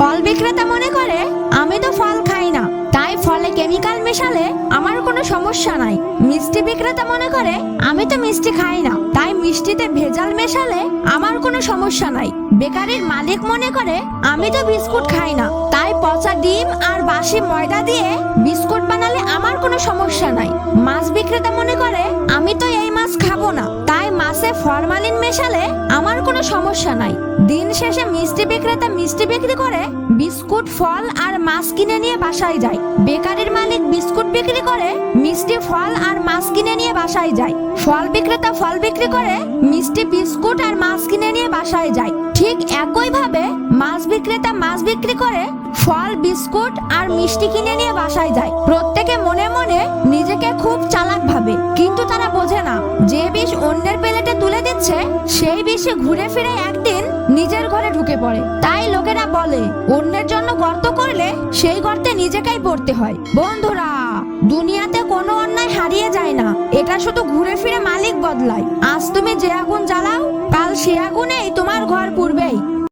ফল বিক্রেতা মনে করে আমি তো ফল খাই না, তাই ফলে কেমিক্যাল মেশালে আমার কোনো সমস্যা নাই। মিষ্টি বিক্রেতা মনে করে আমি তো মিষ্টি খাই না, তাই মিষ্টিতে ভেজাল মেশালে আমার কোনো সমস্যা নাই। বেকারির মালিক মনে করে আমি তো বিস্কুট খাই না, তাই পচা ডিম আর বাসি ময়দা দিয়ে বিস্কুট বানালে আমার কোনো সমস্যা নাই। মাছ বিক্রেতা মনে করে আমি তো এই মাছ খাবো না, তাই মাছে ফরমালিন মেশালে আমার কোনো সমস্যা নাই। দিন শেষে মিষ্টি বিক্রেতা মিষ্টি বিক্রি করে বিস্কুট, ফল আর মাছ কিনে নিয়ে বাসায় যায়। বেকারির মালিক বিস্কুট বিক্রি করে মিষ্টি, ফল আর মাছ কিনে নিয়ে বাসায় যায়। ফল বিক্রেতা ফল বিক্রি করে মিষ্টি, বিস্কুট আর মাছ কিনে নিয়ে বাসায় যায়। ঠিক একইভাবে মাছ বিক্রেতা মাছ বিক্রি করে ফল, বিস্কুট আর মিষ্টি কিনে নিয়ে বাসায় যায়। প্রত্যেকে মনে মনে নিজেকে খুব চালাক ভাবে, কিন্তু তারা বোঝে না যে বিষ অন্যের প্লেটে তুলে দিচ্ছে সেই বিষে ঘুরে ফিরে একদিন নিজের ঘরে ঢুকে পড়ে। তাই লোকেরা বলে অন্যের জন্য গর্ত করলে সেই গর্তে নিজেকেই পড়তে হয়। বন্ধুরা, দুনিয়াতে কোনো অন্যায় হারিয়ে যায় না, এটা শুধু ঘুরে ফিরে মালিক বদলায়। আজ তুমি যে আগুন জ্বালাও, কাল সে আগুনেই তোমার ঘর পুড়বেই।